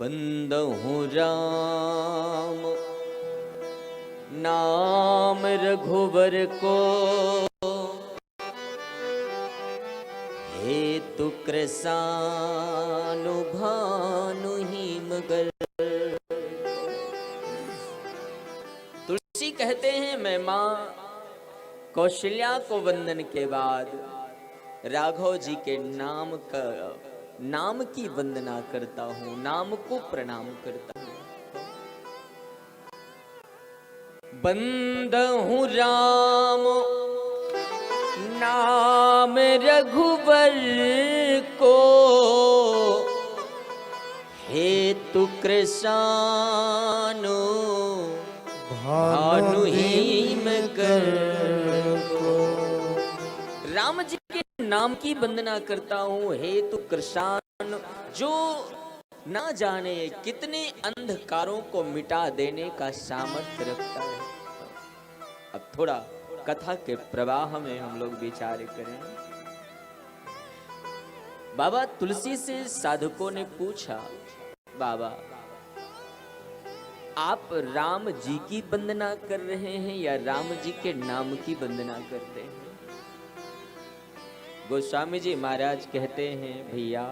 बंदहु राम नाम रघुवर को, हेतु कृसानु भानु हिमगर। तुलसी कहते हैं मैं माँ कौशल्या को वंदन के बाद राघव जी के नाम की वंदना करता हूं, नाम को प्रणाम करता हूं। बंदहु राम नाम रघुवर को, हेतु कृसानु भानु हिमकर को। राम जी के नाम की वंदना करता हूँ, हेतु कृष्ण जो ना जाने कितने अंधकारों को मिटा देने का सामर्थ्य रखता है। अब थोड़ा कथा के प्रवाह में हम लोग विचार करें। बाबा तुलसी से साधकों ने पूछा, बाबा आप राम जी की वंदना कर रहे हैं या राम जी के नाम की वंदना करते हैं? गोस्वामी जी महाराज कहते हैं, भैया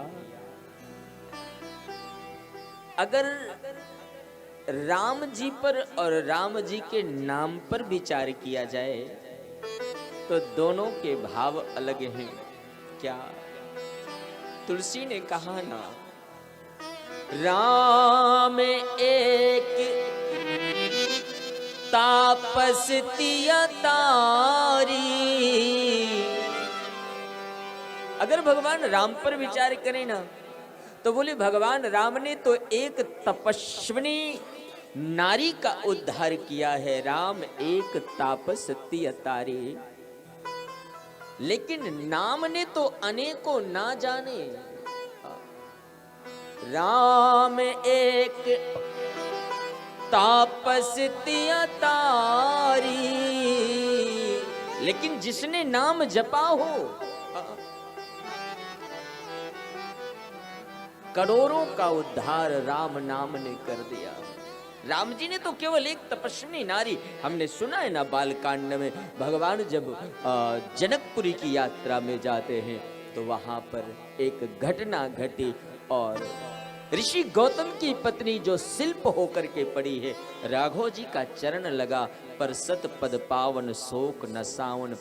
अगर राम जी पर और राम जी के नाम पर विचार किया जाए तो दोनों के भाव अलग हैं। क्या? तुलसी ने कहा ना, राम एक तापस तिया तारी। अगर भगवान राम पर विचार करें ना तो बोले भगवान राम ने तो एक तपस्विनी नारी का उद्धार किया है। राम एक तापस तिया तारी, लेकिन नाम ने तो अनेकों ना जाने। राम एक तापस तिया तारी, लेकिन जिसने नाम जपा हो करोड़ों का उद्धार राम नाम ने कर दिया। राम जी ने तो केवल एक तपस्वी नारी, हमने सुना है ना बालकांड में, भगवान जब जनकपुरी की यात्रा में जाते हैं तो वहां पर एक घटना घटी और ऋषि गौतम की पत्नी जो शिल्प होकर के पड़ी है, राघव जी का चरण लगा पर सत पद पावन शोक न सावन,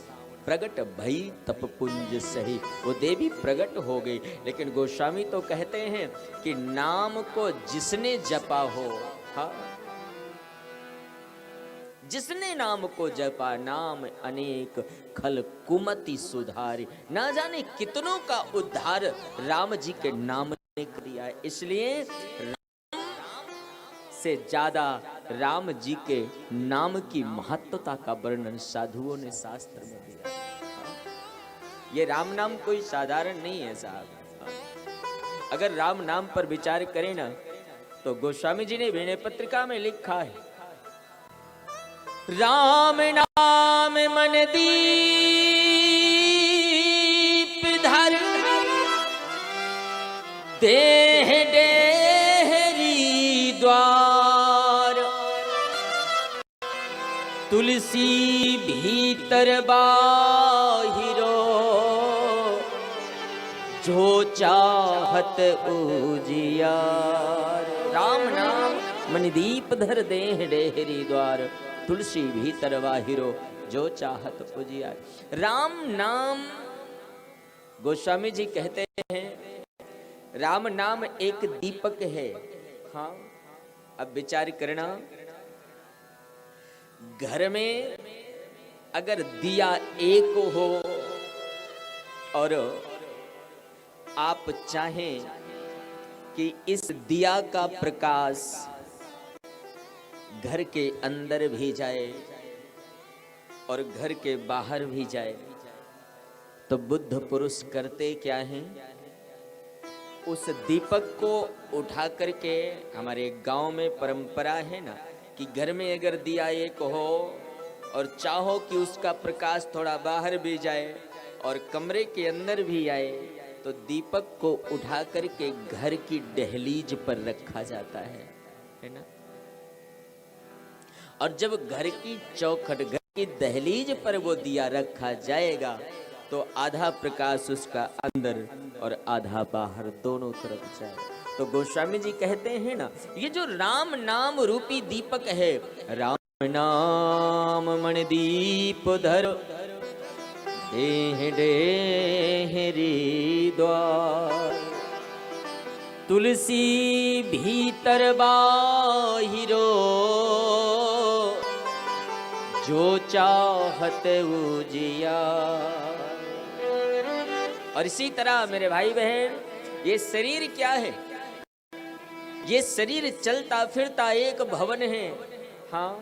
प्रगट भई तपपुंज सही। वो देवी प्रगट हो गई। लेकिन गोस्वामी तो कहते हैं कि नाम को जिसने जपा हो, हाँ, जिसने नाम को जपा नाम अनेक खल कुमति सुधारी। ना जाने कितनों का उद्धार राम जी के नाम ने किया है। इसलिए राम से ज्यादा राम जी के नाम की महत्वता का वर्णन साधुओं ने शास्त्र में दिया। ये राम नाम कोई साधारण नहीं है साहब। अगर राम नाम पर विचार करें ना तो गोस्वामी जी ने विनय पत्रिका में लिखा है, राम नाम मन दीप धर, देह डेहरी द्वार, तुलसी भीतर बाहिरो, जो चाहत उजियार। राम नाम मन दीप धर, देह डेहरी द्वार, तुलसी भीतर बाहिरो, जो चाहत उजियार। राम नाम गोस्वामी जी कहते हैं राम नाम एक दीपक है। हाँ, अब विचार करना, घर में अगर दिया एक हो और आप चाहें कि इस दिया का प्रकाश घर के अंदर भी जाए और घर के बाहर भी जाए, तो बुद्ध पुरुष करते क्या हैं? उस दीपक को उठा करके, हमारे गांव में परंपरा है ना कि घर में अगर दिया एक हो और चाहो कि उसका प्रकाश थोड़ा बाहर भी जाए और कमरे के अंदर भी आए, तो दीपक को उठा करके घर की दहलीज पर रखा जाता है ना। और जब घर की चौखट, घर की दहलीज पर वो दिया रखा जाएगा तो आधा प्रकाश उसका अंदर और आधा बाहर दोनों तरफ जाएगा। तो गोस्वामी जी कहते हैं ना, ये जो राम नाम रूपी दीपक है, राम नाम मणि दीप धर देह डेहरी द्वार, तुलसी भीतर बाहिरो जो चाहत उजिया। और इसी तरह मेरे भाई बहन, ये शरीर क्या है? ये शरीर चलता फिरता एक भवन है। हाँ,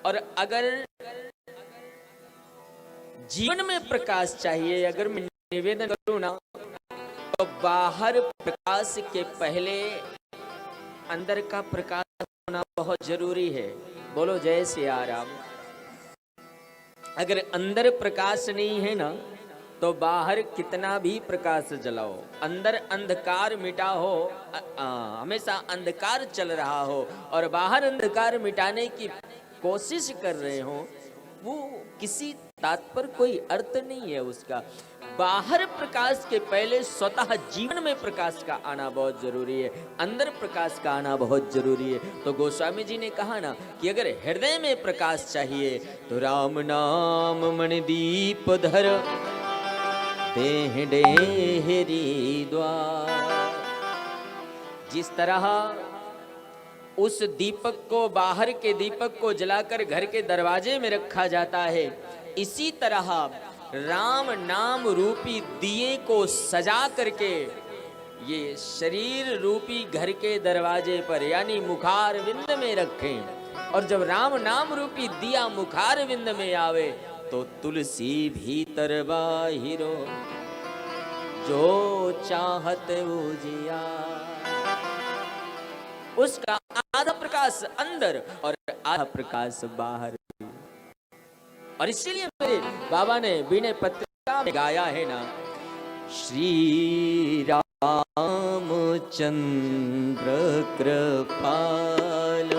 और अगर जीवन में प्रकाश चाहिए, अगर मैं निवेदन करूं ना, तो बाहर प्रकाश के पहले अंदर का प्रकाश होना बहुत जरूरी है। बोलो जय सिया राम। अगर अंदर प्रकाश नहीं है ना, तो बाहर कितना भी प्रकाश जलाओ, अंदर अंधकार मिटा हो, हमेशा अंधकार चल रहा हो और बाहर अंधकार मिटाने की कोशिश कर रहे हो, वो किसी तात्पर्य कोई अर्थ नहीं है उसका। बाहर प्रकाश के पहले स्वतः जीवन में प्रकाश का आना बहुत जरूरी है, अंदर प्रकाश का आना बहुत जरूरी है। तो गोस्वामी जी ने कहा ना कि अगर हृदय में प्रकाश चाहिए तो राम नाम मणि दीप धर देह डेहरी द्वार। जिस तरह उस दीपक को, बाहर के दीपक को जलाकर घर के दरवाजे में रखा जाता है, इसी तरह राम नाम रूपी दिए को सजा करके ये शरीर रूपी घर के दरवाजे पर यानी मुखारविंद में रखें। और जब राम नाम रूपी दिया मुखारविंद में आवे तो तुलसी भीतर बाहिरो जो चाहत उजिया। उसका आधा प्रकाश अंदर और आधा प्रकाश बाहर। और इसीलिए मेरे बाबा ने विनय पत्रिका में गाया है ना, श्री राम चंद्र कृपाल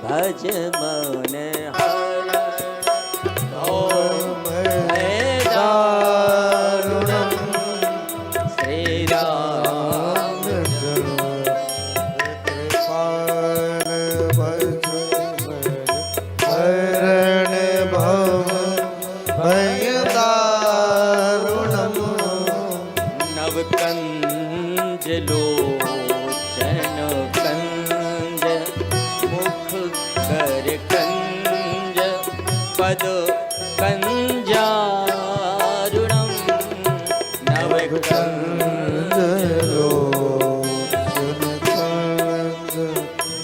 भज मन हर ओम है दारुणम श्री राम कंज लोचन कंज मुख कर कंज पद कंजारुणम नव कंज लोचन कंज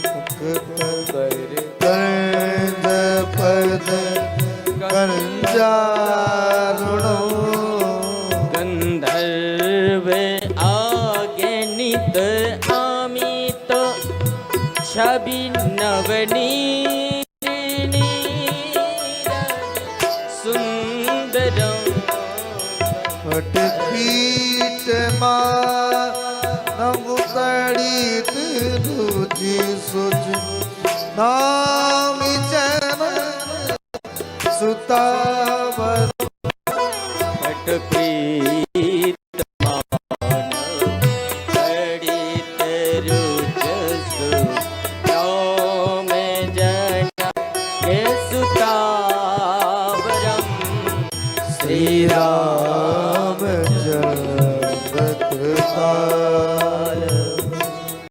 मुख कर कंज पद कंजारुणम छवि नवनीत सुंदरम पटपीठ मानव तड़ित रुचि सुच नामी चरण सुतावर पटपीठ श्री राम जगत पाल